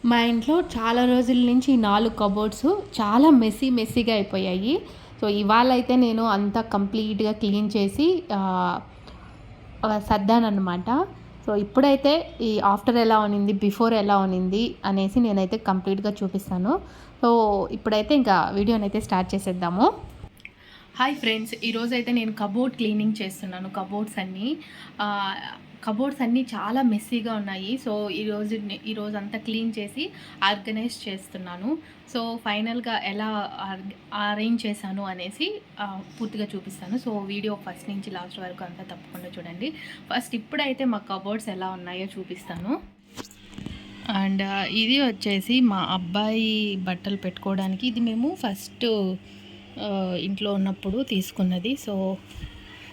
మా ఇంట్లో చాలా రోజుల నుంచి ఈ 4 కబోర్డ్స్ చాలా మెస్సీగా అయిపోయాయి. సో, ఇవాళైతే నేను అంతా కంప్లీట్‌గా క్లీన్ చేసి సర్దాననమాట. సో, ఇప్పుడైతే ఈ ఆఫ్టర్ ఎలా ఉన్నింది, బిఫోర్ ఎలా ఉన్నింది అనేసి నేనైతే కంప్లీట్‌గా చూపిస్తాను. సో, ఇప్పుడైతే ఇంకా వీడియోనైతే స్టార్ట్ చేసేద్దాము. హాయ్ ఫ్రెండ్స్, ఈరోజైతే నేను కబోర్డ్ క్లీనింగ్ చేస్తున్నాను. కబోర్డ్స్ అన్నీ చాలా మెస్సీగా ఉన్నాయి. సో, ఈరోజంతా క్లీన్ చేసి ఆర్గనైజ్ చేస్తున్నాను. సో, ఫైనల్గా ఎలా అరేంజ్ చేశాను అనేసి పూర్తిగా చూపిస్తాను. సో, వీడియో ఫస్ట్ నుంచి లాస్ట్ వరకు అంతా తప్పకుండా చూడండి. ఫస్ట్ ఇప్పుడైతే మా కబోర్డ్స్ ఎలా ఉన్నాయో చూపిస్తాను. అండ్ ఇది వచ్చేసి మా అబ్బాయి బట్టలు పెట్టుకోవడానికి. ఇది మేము ఫస్ట్ ఇంట్లో ఉన్నప్పుడు తీసుకున్నది. సో,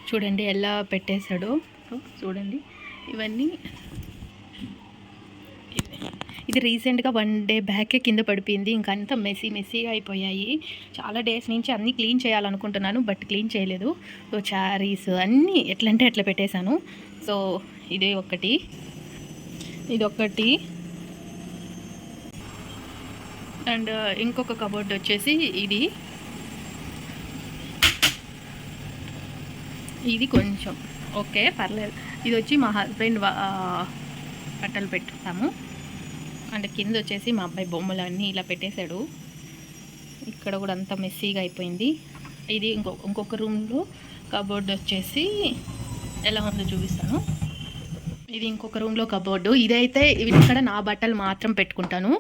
చూడండి ఎలా పెట్టేశాడో. చూడండి ఇవన్నీ. ఇది రీసెంట్గా 1 డే బ్యాకే కింద పడిపోయింది. ఇంకంతా మెస్సీగా అయిపోయాయి. చాలా డేస్ నుంచి అన్నీ క్లీన్ చేయాలనుకుంటున్నాను, బట్ క్లీన్ చేయలేదు. సో, చారీస్ అన్నీ ఎట్లంటే అట్లా పెట్టేశాను. సో, ఇదొకటి. అండ్ ఇంకొక కబోర్డ్ వచ్చేసి ఇది కొంచెం ఓకే, పర్లేదు. ఇది వచ్చి మా హస్బెండ్ బట్టలు పెట్టుతాము. అంటే కింద వచ్చేసి మా అబ్బాయి బొమ్మలు అన్నీ ఇలా పెట్టేశాడు. ఇక్కడ కూడా అంతా మెస్సీగా అయిపోయింది. ఇది ఇంకొక రూమ్లో కబోర్డ్ వచ్చేసి ఎలా ఉందో చూపిస్తాను. ఇది ఇంకొక రూమ్లో కబోర్డు. ఇదైతే ఇక్కడ నా బట్టలు మాత్రం పెట్టుకుంటాను,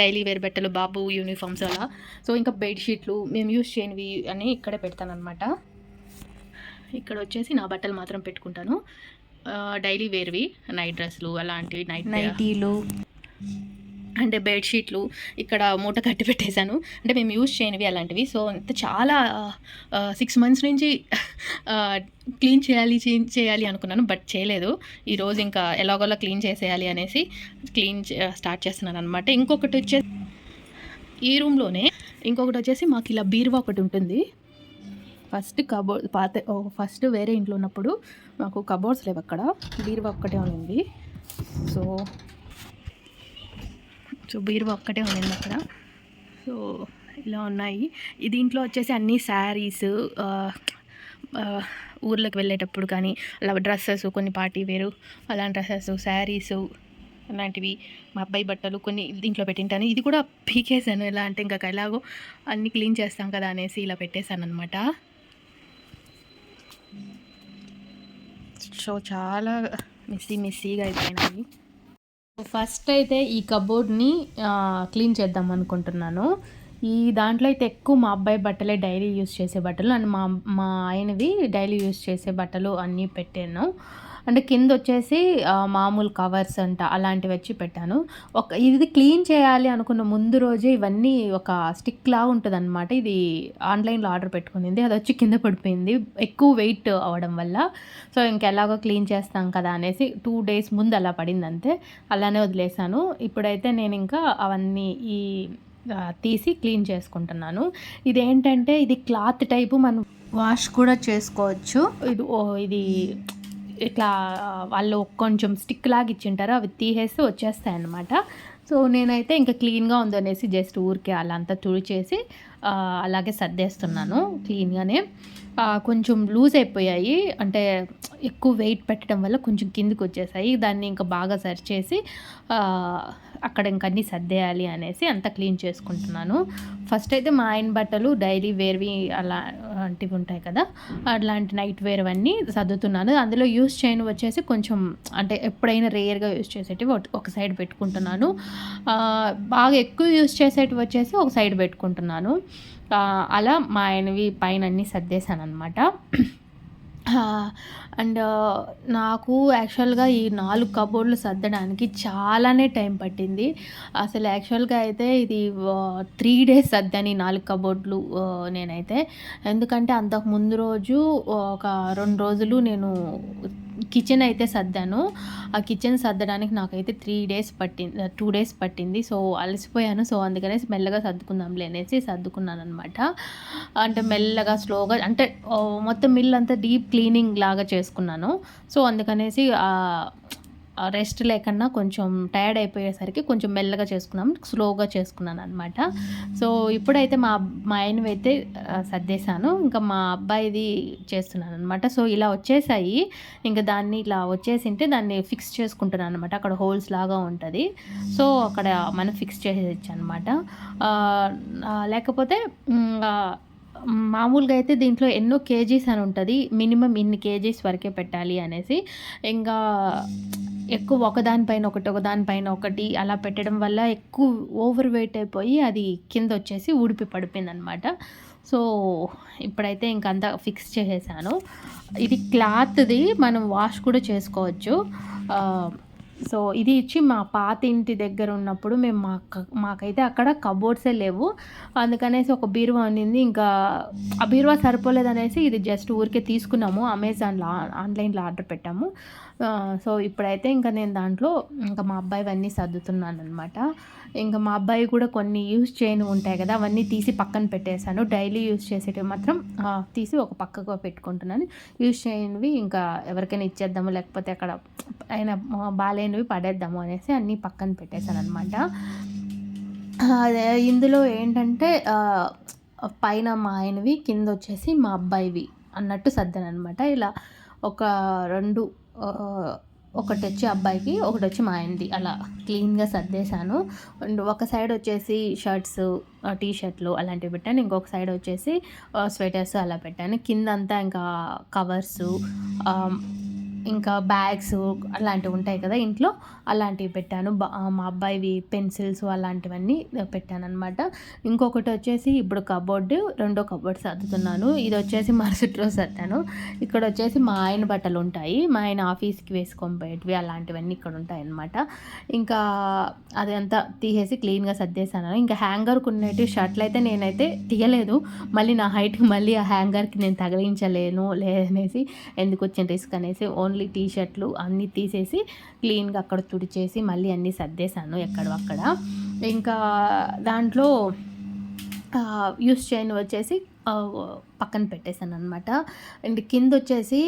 డైలీ వేర్ బట్టలు, బాబు యూనిఫామ్స్ అలా. సో, ఇంకా బెడ్షీట్లు మేము యూజ్ చేయనివి అని ఇక్కడే పెడతాను అనమాట. ఇక్కడ వచ్చేసి నా బట్టలు మాత్రం పెట్టుకుంటాను, డైలీ వేర్వి, నైట్ డ్రెస్లు అలాంటివి, నైటీలు అంటే బెడ్షీట్లు ఇక్కడ మూట కట్టి పెట్టేశాను. అంటే మేము యూజ్ చేయనివి అలాంటివి. సో, చాలా 6 months నుంచి క్లీన్ చేయాలి అనుకున్నాను, బట్ చేయలేదు. ఈరోజు ఇంకా ఎలాగోలా క్లీన్ చేసేయాలి అనేసి స్టార్ట్ చేస్తున్నాను అనమాట. ఇంకొకటి వచ్చేసి ఈ రూమ్లోనే ఇంకొకటి వచ్చేసి మాకు ఇలా బీరువా ఒకటి ఉంటుంది. ఫస్ట్ వేరే ఇంట్లో ఉన్నప్పుడు మాకు కబోర్డ్స్ లేవు, అక్కడ బీరువా ఒక్కటే ఉంది. సో, బీరువా ఒక్కటే ఉంది అక్కడ. సో, ఇలా ఉన్నాయి. దీంట్లో వచ్చేసి అన్ని శారీస్, ఊర్లోకి వెళ్ళేటప్పుడు కానీ అలా డ్రెస్సెస్, కొన్ని పార్టీ వేరు అలాంటి డ్రెస్సెస్, శారీస్ అలాంటివి, మా అబ్బాయి బట్టలు కొన్ని దీంట్లో పెట్టింటాను. ఇది కూడా పీకేసాను. ఎలా అంటే ఇంకా ఎలాగో అన్నీ క్లీన్ చేస్తాం కదా అనేసి ఇలా పెట్టేశాను అనమాట. సో, చాలా మెస్సీగా అయిపోయినాయి. ఫస్ట్ అయితే ఈ కబోర్డ్ని క్లీన్ చేద్దాం అనుకుంటున్నాను. ఈ దాంట్లో అయితే ఎక్కువ మా అబ్బాయి బట్టలే, డైలీ యూజ్ చేసే బట్టలు, అండ్ మా ఆయనవి డైలీ యూజ్ చేసే బట్టలు అన్నీ పెట్టాను. అంటే కింద వచ్చేసి మామూలు కవర్స్ అంట అలాంటివి వచ్చి పెట్టాను. ఇది క్లీన్ చేయాలి అనుకున్న ముందు రోజే ఇవన్నీ ఒక స్టిక్ లాగా ఉంటుంది అనమాట. ఇది ఆన్లైన్లో ఆర్డర్ పెట్టుకునింది, అది వచ్చి కింద పడిపోయింది ఎక్కువ వెయిట్ అవ్వడం వల్ల. సో, ఇంకెలాగో క్లీన్ చేస్తాం కదా అనేసి 2 days ముందు అలా పడింది అంతే, అలానే వదిలేసాను. ఇప్పుడైతే నేను ఇంకా అవన్నీ తీసి క్లీన్ చేసుకుంటున్నాను. ఇదేంటంటే ఇది క్లాత్ టైపు, మనం వాష్ కూడా చేసుకోవచ్చు. ఇది ఇట్లా వాళ్ళు కొంచెం స్టిక్ లాగా ఇచ్చింటారు, అవి తీసేస్తే వచ్చేస్తాయి అన్నమాట. సో, నేనైతే ఇంకా క్లీన్గా ఉందనేసి జస్ట్ ఊరికే అలా అంతా తుడిచేసి అలాగే సర్దేస్తున్నాను క్లీన్గానే. కొంచెం లూజ్ అయిపోయాయి, అంటే ఎక్కువ వెయిట్ పెట్టడం వల్ల కొంచెం కిందికి వచ్చేసాయి. దాన్ని ఇంకా బాగా సరి చేసి అక్కడ ఇంక అన్నీ సర్దేయాలి అనేసి అంతా క్లీన్ చేసుకుంటున్నాను. ఫస్ట్ అయితే మా ఆయన బట్టలు డైలీ వేర్వి అలాంటివి ఉంటాయి కదా, అట్లాంటి నైట్ వేర్ అవన్నీ సర్దుతున్నాను. అందులో యూస్ చేయని వచ్చేసి కొంచెం, అంటే ఎప్పుడైనా రేర్గా యూస్ చేసేటివి ఒక సైడ్ పెట్టుకుంటున్నాను. బాగా ఎక్కువ యూస్ చేసేటివి వచ్చేసి ఒక సైడ్ పెట్టుకుంటున్నాను. అలా మా ఆయనవి పైన అన్నీ సర్దేశాను అనమాట. అండ్ నాకు యాక్చువల్గా ఈ 4 కబోర్డ్లు సర్దడానికి చాలానే టైం పట్టింది. అసలు యాక్చువల్గా అయితే ఇది 3 days సర్దాను ఈ 4 కబోర్డ్లు నేనైతే. ఎందుకంటే అంతకు ముందు రోజు ఒక 2 రోజులు నేను కిచెన్ అయితే సర్దాను. ఆ కిచెన్ సర్దడానికి నాకైతే 2 days పట్టింది. సో, అలసిపోయాను. సో, అందుకనేసి మెల్లగా సర్దుకుందాంలే అనేసి సర్దుకున్నాను అనమాట. అంటే మెల్లగా స్లోగా, అంటే మొత్తం ఇల్లు అంతా డీప్ క్లీనింగ్ లాగా చేసుకున్నాను. సో, అందుకనేసి రెస్ట్ లేకన్నా కొంచెం టైర్డ్ అయిపోయేసరికి కొంచెం మెల్లగా చేసుకున్నాం, స్లోగా చేసుకున్నాను అనమాట. సో ఇప్పుడైతే మా ఆయనవైతే సర్దేశాను, ఇంకా మా అబ్బాయిది చేస్తున్నాను అనమాట. సో ఇలా వచ్చేసాయి, ఇంకా దాన్ని ఇలా వచ్చేసింటే దాన్ని ఫిక్స్ చేసుకుంటున్నాను అనమాట. అక్కడ హోల్స్ లాగా ఉంటుంది, సో అక్కడ మనం ఫిక్స్ చేసేయచ్చు అనమాట. లేకపోతే మామూలుగా అయితే దీంట్లో ఎన్నో కేజీస్ అని ఉంటుంది, మినిమం ఇన్ని కేజీస్ వరకే పెట్టాలి అనేసి. ఇంకా ఎక్కువ ఒకదానిపైన ఒకటి ఒకదానిపైన ఒకటి అలా పెట్టడం వల్ల ఎక్కువ ఓవర్ వెయిట్ అయిపోయి అది కింద వచ్చేసి ఊడిపి పడిపోయింది అనమాట. సో ఇప్పుడైతే ఇంకంతా ఫిక్స్ చేసేసాను. ఇది క్లాత్ది, మనం వాష్ కూడా చేసుకోవచ్చు. సో ఇది ఇచ్చి మా పాత ఇంటి దగ్గర ఉన్నప్పుడు మేము మాకైతే అక్కడ కబోర్డ్సే లేవు, అందుకనేసి ఒక బీరువా ఉన్నింది. ఇంకా ఆ బీరువా సరిపోలేదనేసి ఇది జస్ట్ ఊరికే తీసుకున్నాము, అమెజాన్లో ఆన్లైన్లో ఆర్డర్ పెట్టాము. సో ఇప్పుడైతే ఇంకా నేను దాంట్లో ఇంకా మా అబ్బాయివన్నీ సర్దుతున్నాను అనమాట. ఇంకా మా అబ్బాయి కూడా కొన్ని యూజ్ చేయని ఉంటాయి కదా, అవన్నీ తీసి పక్కన పెట్టేశాను. డైలీ యూజ్ చేసేటివి మాత్రం తీసి ఒక పక్కకు పెట్టుకుంటున్నాను. యూజ్ చేయనివి ఇంకా ఎవరికైనా ఇచ్చేద్దాము, లేకపోతే అక్కడ అయినా బాగాలేనివి పడేద్దాము అనేసి అన్నీ పక్కన పెట్టేశాను అనమాట. అదే ఇందులో ఏంటంటే పైన మా ఆయనవి, కింద వచ్చేసి మా అబ్బాయివి అన్నట్టు సర్దాను అనమాట. ఇలా ఒక 2 ఒకటి వచ్చి అబ్బాయికి, ఒకటి వచ్చి మా ఆయనది, అలా క్లీన్గా సర్దేశాను. అండ్ ఒక సైడ్ వచ్చేసి షర్ట్స్, టీ షర్ట్లు అలాంటివి పెట్టాను, ఇంకొక సైడ్ వచ్చేసి స్వెటర్స్ అలా పెట్టాను. కింద అంతా ఇంకా కవర్సు, ఇంకా బ్యాగ్స్ అలాంటివి ఉంటాయి కదా ఇంట్లో, అలాంటివి పెట్టాను. మా అబ్బాయివి పెన్సిల్స్ అలాంటివన్నీ పెట్టాను అనమాట. ఇంకొకటి వచ్చేసి ఇప్పుడు కబోర్డు, రెండో కబోర్డ్ సర్దుతున్నాను. ఇది వచ్చేసి మరుసటి రోజు సర్దాను. ఇక్కడ వచ్చేసి మా ఆయన బట్టలు ఉంటాయి, మా ఆయన ఆఫీస్కి వేసుకొని పోయేటివి అలాంటివన్నీ ఇక్కడ ఉంటాయి అనమాట. ఇంకా అదంతా తీసేసి క్లీన్గా సర్దేశాను. ఇంకా హ్యాంగర్కి ఉన్నట్టు షర్ట్లు అయితే నేనైతే తీయలేదు, మళ్ళీ నా హైట్కి మళ్ళీ ఆ హ్యాంగర్కి నేను తగిలించలేను లేదనేసి, ఎందుకు వచ్చిన రిస్క్ అనేసి ఓన్లీ టీ షర్ట్లు అన్నీ తీసేసి క్లీన్గా అక్కడ తుడిచేసి మళ్ళీ అన్నీ సర్దేశాను ఎక్కడక్కడ. ఇంకా దాంట్లో యూస్ చేయని వచ్చేసి పక్కన పెట్టేశాను అనమాట. అండ్ కింద వచ్చేసి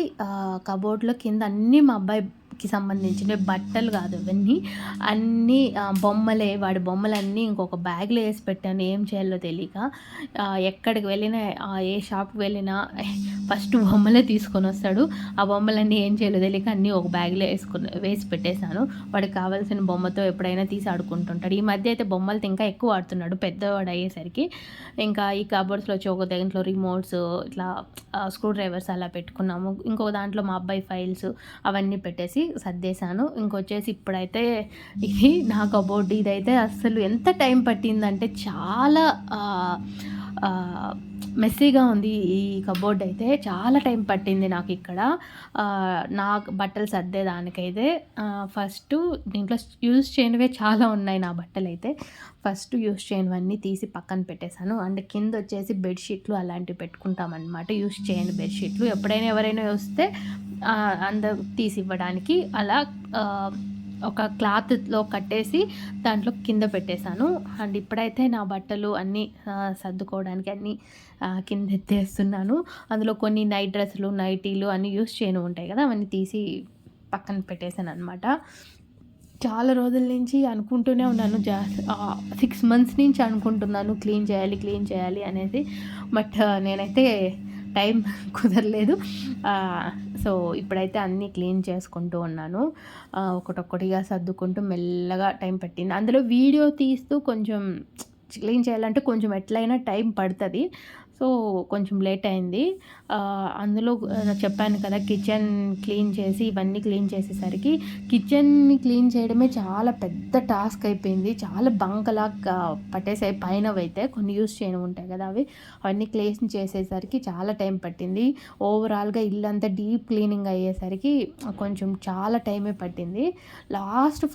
కబోర్డ్లో కింద అన్నీ మా అబ్బాయికి సంబంధించిన బట్టలు కాదు, అవన్నీ అన్నీ బొమ్మలే, వాడి బొమ్మలన్నీ ఇంకొక బ్యాగ్లో వేసి పెట్టాను. ఏం చేయాలో తెలియక ఎక్కడికి వెళ్ళినా, ఏ షాప్కి వెళ్ళినా ఫస్ట్ బొమ్మలే తీసుకొని వస్తాడు. ఆ బొమ్మలన్నీ ఏం చేయాలో తెలియక అన్నీ ఒక బ్యాగ్లో వేసి పెట్టేశాను. వాడికి కావాల్సిన బొమ్మతో ఎప్పుడైనా తీసి ఆడుకుంటుంటాడు. ఈ మధ్య అయితే బొమ్మలతో ఇంకా ఎక్కువ ఆడుతున్నాడు, పెద్దవాడు అయ్యేసరికి. ఇంకా ఈ కబోర్డ్స్లో వచ్చి ఒక దాంట్లో రిమోట్స్, ఇట్లా స్క్రూ డ్రైవర్స్ అలా పెట్టుకున్నాము. ఇంకొక దాంట్లో మా అబ్బాయి ఫైల్స్ అవన్నీ పెట్టేసి సర్దేశాను. ఇంకొచ్చేసి ఇప్పుడైతే ఇది నా కబోర్డ్. ఇదైతే అస్సలు ఎంత టైం పట్టిందంటే చాలా మెస్సీగా ఉంది. ఈ కబోర్డ్ అయితే చాలా టైం పట్టింది నాకు ఇక్కడ నా బట్టలు సర్దేదానికైతే. ఫస్ట్ దీంట్లో యూజ్ చేయనివే చాలా ఉన్నాయి నా బట్టలు అయితే. ఫస్ట్ యూజ్ చేయనివన్నీ తీసి పక్కన పెట్టేశాను. అండ్ కింద వచ్చేసి బెడ్షీట్లు అలాంటివి పెట్టుకుంటామన్నమాట, యూజ్ చేయని బెడ్షీట్లు. ఎప్పుడైనా ఎవరైనా వస్తే అందరూ తీసి ఇవ్వడానికి అలా ఒక క్లాత్లో కట్టేసి దాంట్లో కింద పెట్టేశాను. అండ్ ఇప్పుడైతే నా బట్టలు అన్నీ సర్దుకోవడానికి అన్నీ కింద ఎత్తేస్తున్నాను. అందులో కొన్ని నైట్ డ్రెస్సులు, నైటీలు అన్నీ యూస్ చేయను ఉంటాయి కదా, అవన్నీ తీసి పక్కన పెట్టేశాను అనమాట. చాలా రోజుల నుంచి అనుకుంటూనే ఉన్నాను, 6 months నుంచి అనుకుంటున్నాను క్లీన్ చేయాలి అనేసి. బట్ నేనైతే టైం కుదరలేదు. సో ఇప్పుడైతే అన్నీ క్లీన్ చేసుకుంటూ ఉన్నాను, ఒకటొక్కటిగా సర్దుకుంటూ మెల్లగా టైం పట్టింది. అందులో వీడియో తీస్తూ కొంచెం క్లీన్ చేయాలంటే కొంచెం ఎట్లయినా టైం పడుతుంది. సో కొంచెం లేట్ అయింది. అందులో చెప్పాను కదా, కిచెన్ క్లీన్ చేసి ఇవన్నీ క్లీన్ చేసేసరికి కిచెన్ని క్లీన్ చేయడమే చాలా పెద్ద టాస్క్ అయిపోయింది. చాలా బంకలా పట్టేసాయి. పైనవైతే కొన్ని యూస్ చేయని ఉంటాయి కదా, అవన్నీ క్లీన్ చేసేసరికి చాలా టైం పట్టింది. ఓవరాల్గా ఇల్లంతా డీప్ క్లీనింగ్ అయ్యేసరికి కొంచెం చాలా టైమే పట్టింది.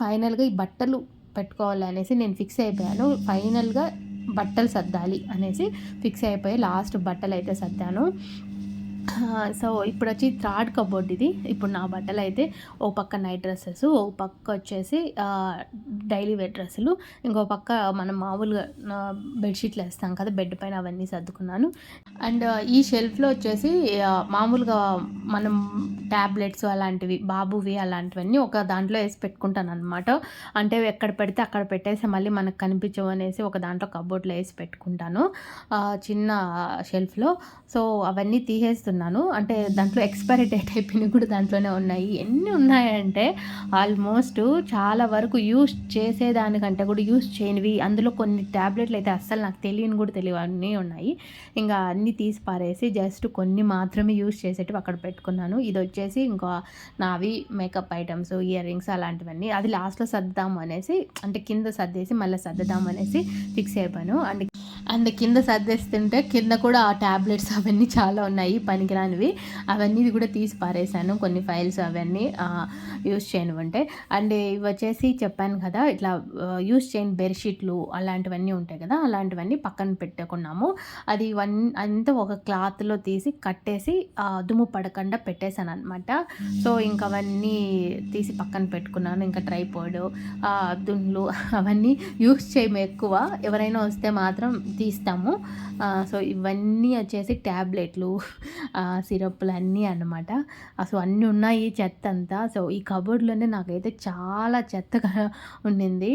ఫైనల్గా ఈ బట్టలు పెట్టుకోవాలనేసి నేను ఫిక్స్ అయిపోయాను. ఫైనల్గా బట్టలు సర్దాలి అనేసి ఫిక్స్ అయిపోయి లాస్ట్ బట్టలు అయితే సర్దాను. సో ఇప్పుడొచ్చి థర్డ్ కబోర్డ్ ఇది. ఇప్పుడు నా బట్టలైతే ఓ పక్క నైట్ డ్రెసెస్, ఓ పక్క వచ్చేసి డైలీ వేర్ డ్రెస్సులు, ఇంకో పక్క మనం మామూలుగా బెడ్‌షీట్లు ఏస్తాం కదా! బెడ్ పైన అవన్నీ సర్దుకున్నాను. అండ్ ఈ షెల్ఫ్‌లో వచ్చేసి మామూలుగా మనం టాబ్లెట్స్ అలాంటివి, బాబువి అలాంటివన్నీ ఒక దాంట్లో ఏసి పెట్టుకుంటాననమాట. అంటే ఎక్కడ పెడితే అక్కడ పెట్టేసి మళ్ళీ మనకు కనిపించవు అనేసి ఒక దాంట్లో కబోర్డ్‌లో ఏసి పెట్టుకుంటాను. చిన్న షెల్ఫ్‌లో. సో అవన్నీ తీసేస్తున్నాను. అంటే దాంట్లో ఎక్స్‌పైరీ డేట్ అయిపోయినవి కూడా దాంట్లోనే ఉన్నాయి. ఎన్ని ఉన్నాయంటే ఆల్మోస్ట్ చాలా వరకు యూజ్ చేసేదానికంటే కూడా యూజ్ చేయనివి, అందులో కొన్ని టాబ్లెట్లు అయితే అస్సలు నాకు తెలియని కూడా తెలియవు అన్నీ ఉన్నాయి. ఇంకా అన్నీ తీసి పారేసి జస్ట్ కొన్ని మాత్రమే యూజ్ చేసేటివి అక్కడ పెట్టుకున్నాను. ఇదొచ్చేసి ఇంకా నావి మేకప్ ఐటెమ్స్, ఇయర్ రింగ్స్ అలాంటివన్నీ. అది లాస్ట్‌లో సర్దుదాము అనేసి, అంటే కింద సర్దేసి మళ్ళీ సర్దుదాము అనేసి ఫిక్స్ అయిపోయాను. అండ్ కింద సర్దేస్తుంటే కింద కూడా ఆ టాబ్లెట్స్ అవన్నీ చాలా ఉన్నాయి పనికిరానివి. అవన్నీ కూడా తీసి పారేసాను. కొన్ని ఫైల్స్ అవన్నీ యూజ్ చేయనివంటే. అండ్ ఇవి వచ్చేసి చెప్పాను కదా, ఇట్లా యూజ్ చేయని బెడ్‌షీట్లు అలాంటివన్నీ ఉంటాయి కదా! అలాంటివన్నీ పక్కన పెట్టుకున్నాము. అది అంతా ఒక క్లాత్‌లో తీసి కట్టేసి దుమ్ము పడకుండా పెట్టేసాననమాట. సో ఇంక అవన్నీ తీసి పక్కన పెట్టుకున్నాను. ఇంకా ట్రైపాడ్, దుండ్లు అవన్నీ యూజ్ చేయము ఎక్కువ. ఎవరైనా వస్తే మాత్రం తీస్తాము. సో ఇవన్నీ వచ్చేసి ట్యాబ్లెట్లు, సిరప్‌లు అన్నీ అన్నమాట. సో అన్నీ ఉన్నాయి చెత్త అంతా. సో ఈ కబోర్డ్‌లోనే నాకైతే చాలా చెత్తగా ఉండింది.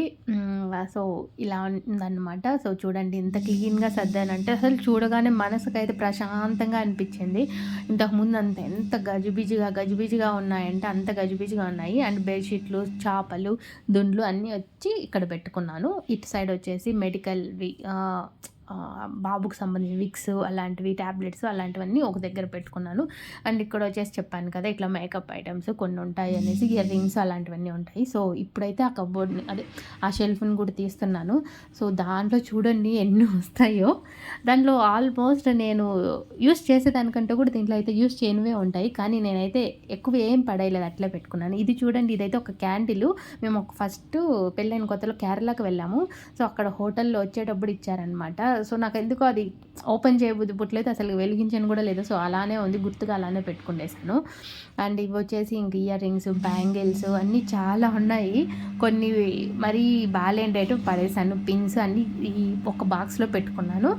సో ఇలా ఉందన్నమాట. సో చూడండి ఎంత క్లీన్‌గా సర్దానంటే అసలు చూడగానే మనసుకైతే ప్రశాంతంగా అనిపించింది. ఇంతకుముందు ఎంత గజిబిజిగా ఉన్నాయంటే అంత గజిబిజిగా ఉన్నాయి. అండ్ బెడ్‌షీట్లు, చాపలు, దుండ్లు అన్నీ వచ్చి ఇక్కడ పెట్టుకున్నాను. ఇటు సైడ్ వచ్చేసి మెడికల్‌వి, బాబుకి సంబంధించిన విక్స్ అలాంటివి, టాబ్లెట్స్ అలాంటివన్నీ ఒక దగ్గర పెట్టుకున్నాను. అండ్ ఇక్కడ వచ్చేసి చెప్పాను కదా, ఇట్లా మేకప్ ఐటమ్స్ కొన్ని ఉంటాయి అనేసి, ఇయర్ రింగ్స్ అలాంటివన్నీ ఉంటాయి. సో ఇప్పుడైతే ఆ కబోర్డ్‌ని, అదే ఆ షెల్ఫ్‌ని కూడా తీస్తున్నాను. సో దాంట్లో చూడండి ఎన్ని వస్తాయో. దాంట్లో ఆల్మోస్ట్ నేను యూజ్ చేసేదానికంటే కూడా దీంట్లో అయితే యూజ్ చేయనివే ఉంటాయి. కానీ నేనైతే ఎక్కువ ఏం పడేయలేదు, అట్లే పెట్టుకున్నాను. ఇది చూడండి, ఇదైతే ఒక క్యాండిల్. మేము ఫస్ట్ పెళ్ళైన కొత్తలో కేరళకి వెళ్ళాము. సో అక్కడ హోటల్‌లో వచ్చేటప్పుడు ఇచ్చారనమాట. సో నాకెందుకో అది ఓపెన్ చేయబుద్ధి పుట్టలేదు, అసలు వెలిగించను కూడా లేదు. సో అలానే ఉంది, గుర్తుగా అలానే పెట్టుకునేసాను. అండ్ ఇవి వచ్చేసి ఇంక ఇయర్ రింగ్స్, బ్యాంగిల్స్ అన్నీ చాలా ఉన్నాయి. కొన్ని మరీ బాలేని రేటు పడేసాను. పిన్స్ అన్నీ ఈ ఒక బాక్స్లో పెట్టుకున్నాను.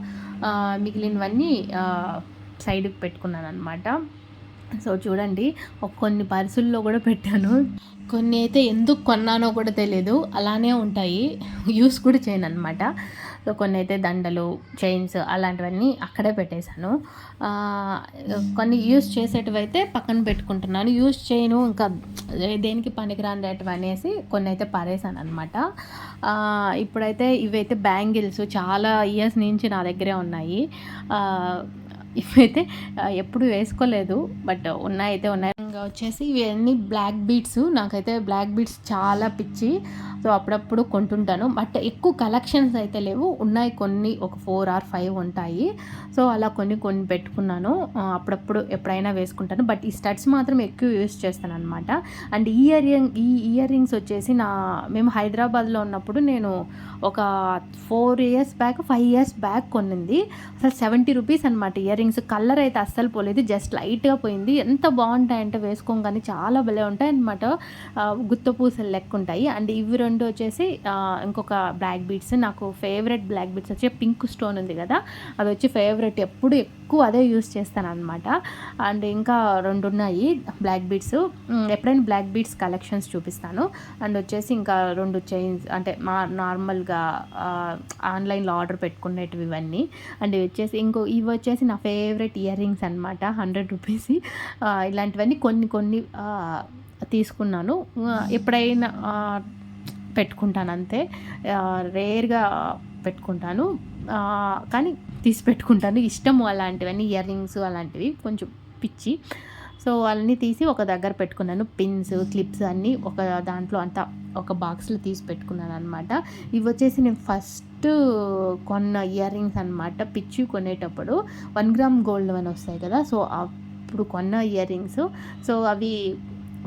మిగిలినవన్నీ సైడ్కి పెట్టుకున్నాను అనమాట. సో చూడండి, కొన్ని పర్సుల్లో కూడా పెట్టాను. కొన్ని అయితే ఎందుకు కొన్నానో కూడా తెలియదు, అలానే ఉంటాయి, యూస్ కూడా చేయను అనమాట. సో కొన్ని అయితే దండలు, చైన్స్ అలాంటివన్నీ అక్కడే పెట్టేశాను. కొన్ని యూస్ చేసేటివి అయితే పక్కన పెట్టుకుంటున్నాను. యూస్ చేయను, ఇంకా దేనికి పనికిరాండేటివి అనేసి కొన్ని అయితే పారేసాను అనమాట. ఇప్పుడైతే ఇవైతే బ్యాంగిల్స్ చాలా ఇయర్స్ నుంచి నా దగ్గరే ఉన్నాయి. ఇవైతే ఎప్పుడు వేసుకోలేదు, బట్ ఉన్నాయితే ఉన్నాయి. ఇంకా వచ్చేసి ఇవన్నీ బ్లాక్ బీడ్స్. నాకైతే బ్లాక్ బీడ్స్ చాలా పిచ్చి. సో అప్పుడప్పుడు కొంటుంటాను, బట్ ఎక్కువ కలెక్షన్స్ అయితే లేవు. ఉన్నాయి కొన్ని, ఒక 4 or 5 ఉంటాయి. సో అలా కొన్ని పెట్టుకున్నాను. అప్పుడప్పుడు ఎప్పుడైనా వేసుకుంటాను, బట్ ఈ స్టడ్స్ మాత్రం ఎక్కువ యూస్ చేస్తాను అనమాట. అండ్ ఈ ఇయర్ రింగ్స్ వచ్చేసి మేము హైదరాబాద్లో ఉన్నప్పుడు నేను ఒక 4 years బ్యాక్, 5 years బ్యాక్ కొన్నింది. అసలు 70 రూపీస్ అనమాట ఇయర్ రింగ్స్. కలర్ అయితే అస్సలు పోలేదు, జస్ట్ లైట్గా పోయింది. ఎంత బాగుంటాయంటే వేసుకోగానే చాలా భలే ఉంటాయి అనమాట. గుత్తపూసలు లెక్క ఉంటాయి. అండ్ ఇవి రెండు వచ్చేసి ఇంకొక బ్లాక్ బీడ్స్. నాకు ఫేవరెట్ బ్లాక్ బీడ్స్ వచ్చి పింక్ స్టోన్ ఉంది కదా, అది వచ్చి ఫేవరెట్. ఎప్పుడు ఎక్కువ అదే యూస్ చేస్తాను అనమాట. అండ్ ఇంకా 2 ఉన్నాయి బ్లాక్ బీడ్స్. ఎప్పుడైనా బ్లాక్ బీడ్స్ కలెక్షన్స్ చూపిస్తాను. అండ్ వచ్చేసి ఇంకా 2 చైన్స్, అంటే నార్మల్గా ఆన్లైన్లో ఆర్డర్ పెట్టుకునేటివి ఇవన్నీ. అండ్ ఇవి వచ్చేసి నా ఫేవరెట్ ఇయర్ రింగ్స్ అనమాట, 100 రూపీస్. ఇలాంటివన్నీ కొన్ని తీసుకున్నాను. ఎప్పుడైనా పెట్టుకుంటాను అంతే, రేర్గా పెట్టుకుంటాను. కానీ తీసి పెట్టుకుంటాను, ఇష్టము అలాంటివన్నీ. ఇయర్ రింగ్స్ అలాంటివి కొంచెం పిచ్చి. సో అన్నీ తీసి ఒక దగ్గర పెట్టుకున్నాను. పిన్స్, క్లిప్స్ అన్నీ ఒక దాంట్లో అంతా ఒక బాక్స్లో తీసి పెట్టుకున్నాను అనమాట. ఇవి వచ్చేసి నేను ఫస్ట్ కొన్న ఇయర్ రింగ్స్ అనమాట. పిచ్చి కొనేటప్పుడు 1 gram గోల్డ్ అని వస్తాయి కదా, సో అప్పుడు కొన్న ఇయర్ రింగ్స్. సో అవి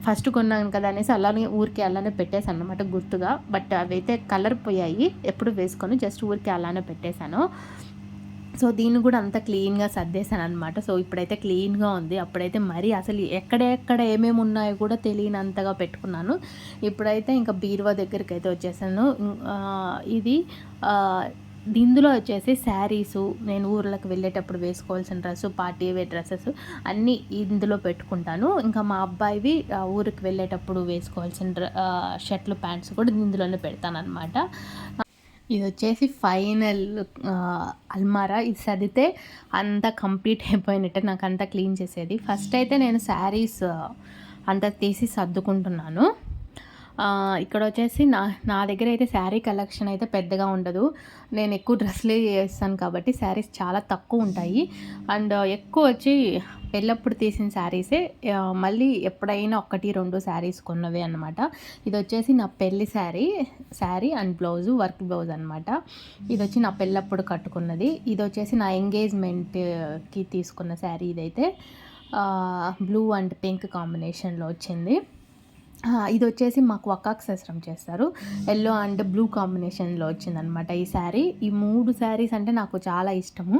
ఫస్ట్ కొన్నాను కదా అనేసి అలానే పెట్టేశాను అనమాట గుర్తుగా. బట్ అవి అయితే కలర్ పోయాయి, ఎప్పుడు వేసుకొని జస్ట్ ఊరికే అలానే పెట్టేశాను. సో దీన్ని కూడా అంతా క్లీన్గా సర్దేశాను అనమాట. సో ఇప్పుడైతే క్లీన్గా ఉంది. అప్పుడైతే మరీ అసలు ఎక్కడెక్కడ ఏమేమి ఉన్నాయో కూడా తెలియనంతగా పెట్టుకున్నాను. ఇప్పుడైతే ఇంకా బీరువా దగ్గరికి అయితే వచ్చేసాను. ఇది ఇందులో వచ్చేసి శారీసు, నేను ఊర్లకు వెళ్ళేటప్పుడు వేసుకోవాల్సిన డ్రెస్సు, పార్టీ వేర్ డ్రెస్సెస్ అన్నీ ఇందులో పెట్టుకుంటాను. ఇంకా మా అబ్బాయివి ఊరికి వెళ్ళేటప్పుడు వేసుకోవాల్సిన షర్ట్లు, ప్యాంట్స్ కూడా ఇందులోనే పెడతాను అనమాట. ఇది వచ్చేసి ఫైనల్ అల్మారా. ఇది సర్దితే అంతా కంప్లీట్ అయిపోయినట్టే, నాకు అంతా క్లీన్ చేసేది. ఫస్ట్ అయితే నేను శారీస్ అంతా తీసి సర్దుకుంటున్నాను. ఇక్కడ వచ్చేసి నా దగ్గర అయితే శారీ కలెక్షన్ అయితే పెద్దగా ఉండదు. నేను ఎక్కువ డ్రెస్సులే చేస్తాను కాబట్టి శారీస్ చాలా తక్కువ ఉంటాయి. అండ్ ఎక్కువ వచ్చి పెళ్ళప్పుడు తీసిన శారీసే, మళ్ళీ ఎప్పుడైనా 1-2 శారీస్ కొన్నవే అనమాట. ఇది వచ్చేసి నా పెళ్ళి sari and blouse, work blouse అనమాట. ఇది వచ్చి నా పెళ్ళప్పుడు కట్టుకున్నది. ఇది వచ్చేసి నా ఎంగేజ్మెంట్కి తీసుకున్న శారీ. ఇదైతే బ్లూ అండ్ పింక్ కాంబినేషన్లో వచ్చింది. ఇది వచ్చేసి మాకు వక్కాకు శాస్త్రం చేస్తారు, ఎల్లో అండ్ బ్లూ కాంబినేషన్లో వచ్చిందనమాట ఈ శారీ. ఈ 3 శారీస్ అంటే నాకు చాలా ఇష్టము.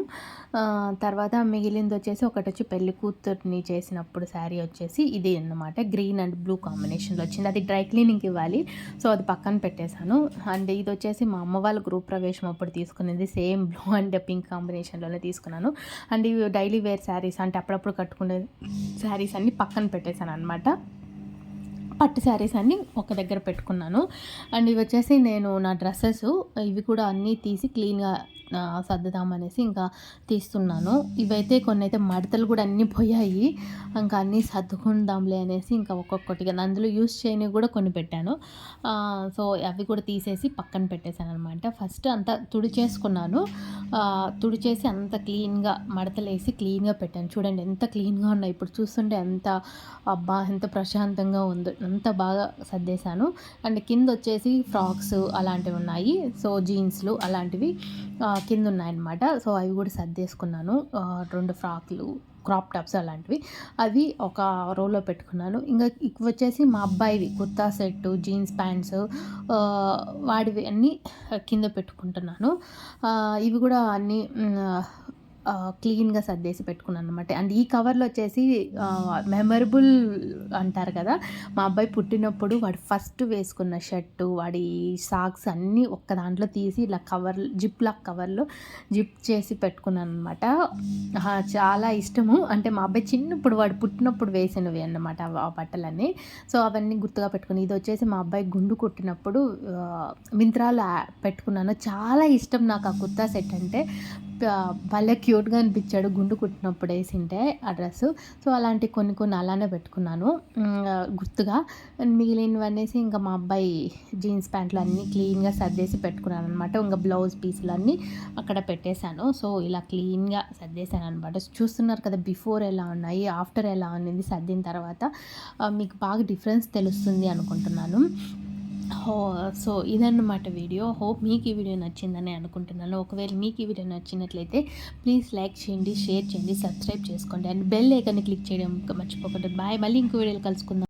తర్వాత మిగిలింది వచ్చేసి ఒకటి వచ్చి పెళ్లి కూతుర్ని చేసినప్పుడు శారీ వచ్చేసి ఇది అన్నమాట, గ్రీన్ అండ్ బ్లూ కాంబినేషన్లో వచ్చింది. అది డ్రై క్లీనింగ్కి ఇవ్వాలి, సో అది పక్కన పెట్టేశాను. అండ్ ఇది వచ్చేసి మా అమ్మ వాళ్ళ గృహ ప్రవేశం అప్పుడు తీసుకునేది, సేమ్ బ్లూ అండ్ పింక్ కాంబినేషన్లోనే తీసుకున్నాను. అండ్ ఇవి డైలీ వేర్ శారీస్, అంటే అప్పుడప్పుడు కట్టుకునే శారీస్ అన్నీ పక్కన పెట్టేశాను అనమాట. పట్టు శారీస్ అన్నీ ఒక దగ్గర పెట్టుకున్నాను. అండ్ ఇవి వచ్చేసి నేను నా డ్రెస్సెస్, ఇవి కూడా అన్నీ తీసి క్లీన్గా సర్దుదామనేసి ఇంకా తీస్తున్నాను. ఇవైతే కొన్ని అయితే మడతలు కూడా అన్నీ పోయాయి, ఇంకా అన్నీ సర్దుకుందాంలే అనేసి ఇంకా ఒక్కొక్కటిగా అందులో యూస్ చేయని కూడా కొన్ని పెట్టాను. సో అవి కూడా తీసేసి పక్కన పెట్టేశాను అనమాట. ఫస్ట్ అంతా తుడిచేసుకున్నాను. తుడిచేసి అంత క్లీన్గా మడతలు వేసి క్లీన్గా పెట్టాను. చూడండి ఎంత క్లీన్గా ఉన్నాయి, ఇప్పుడు చూస్తుంటే ఎంత అబ్బా ఎంత ప్రశాంతంగా ఉందో, అంత బాగా సర్దేశాను. అండ్ కింద వచ్చేసి ఫ్రాక్స్ అలాంటివి ఉన్నాయి, సో జీన్స్లు అలాంటివి కింద ఉన్నాయన్నమాట. సో అవి కూడా సర్దేసుకున్నాను. 2 ఫ్రాక్లు, క్రాప్ టాప్స్ అలాంటివి అవి ఒక రోలో పెట్టుకున్నాను. ఇంకా ఇవి వచ్చేసి మా అబ్బాయివి కుర్తా సెట్టు, జీన్స్ ప్యాంట్స్ వాడివి అన్నీ కింద పెట్టుకుంటున్నాను. ఇవి కూడా అన్నీ క్లీన్గా సర్దేసి పెట్టుకున్నాను అనమాట. అండ్ ఈ కవర్లో వచ్చేసి మెమరబుల్ అంటారు కదా, మా అబ్బాయి పుట్టినప్పుడు వాడు ఫస్ట్ వేసుకున్న షర్టు, వాడి సాక్స్ అన్నీ ఒక్క దాంట్లో తీసి ఇలా జిప్ లాక్ కవర్లో జిప్ చేసి పెట్టుకున్నాను అనమాట. చాలా ఇష్టము, అంటే మా అబ్బాయి చిన్నప్పుడు వాడు పుట్టినప్పుడు వేసినవి అన్నమాట ఆ బట్టలన్నీ. సో అవన్నీ గుర్తుగా పెట్టుకుని, ఇది వచ్చేసి మా అబ్బాయి గుండు కుట్టినప్పుడు మింత్రాలో పెట్టుకున్నాను. చాలా ఇష్టం నాకు ఆ కుర్తా సెట్ అంటే, భలే క్యూట్గా అనిపించాడు గుండు కుట్టినప్పుడు వేసింటే ఆ డ్రెస్సు. సో అలాంటి కొన్ని అలానే పెట్టుకున్నాను గుర్తుగా. మిగిలినవనేసి ఇంకా మా అబ్బాయి జీన్స్ ప్యాంట్లు అన్నీ క్లీన్గా సర్దేసి పెట్టుకున్నాను అనమాట. ఇంకా బ్లౌజ్ పీసులు అన్నీ అక్కడ పెట్టేశాను. సో ఇలా క్లీన్గా సర్దేశాను అనమాట. చూస్తున్నారు కదా బిఫోర్ ఎలా ఉన్నాయి, ఆఫ్టర్ ఎలా ఉన్నది సర్దిన తర్వాత, మీకు బాగా డిఫరెన్స్ తెలుస్తుంది అనుకుంటున్నాను. సో ఇదన్నమాట వీడియో. హోప్ మీకు ఈ వీడియో నచ్చిందని అనుకుంటున్నాను. ఒకవేళ మీకు ఈ వీడియో నచ్చినట్లయితే ప్లీజ్ లైక్ చేయండి, షేర్ చేయండి, సబ్స్క్రైబ్ చేసుకోండి అండ్ బెల్ ఐకాన్ని క్లిక్ చేయడం మర్చిపోకండి. బాయ్, మళ్ళీ ఇంకో వీడియోలో కలుసుకుందాం.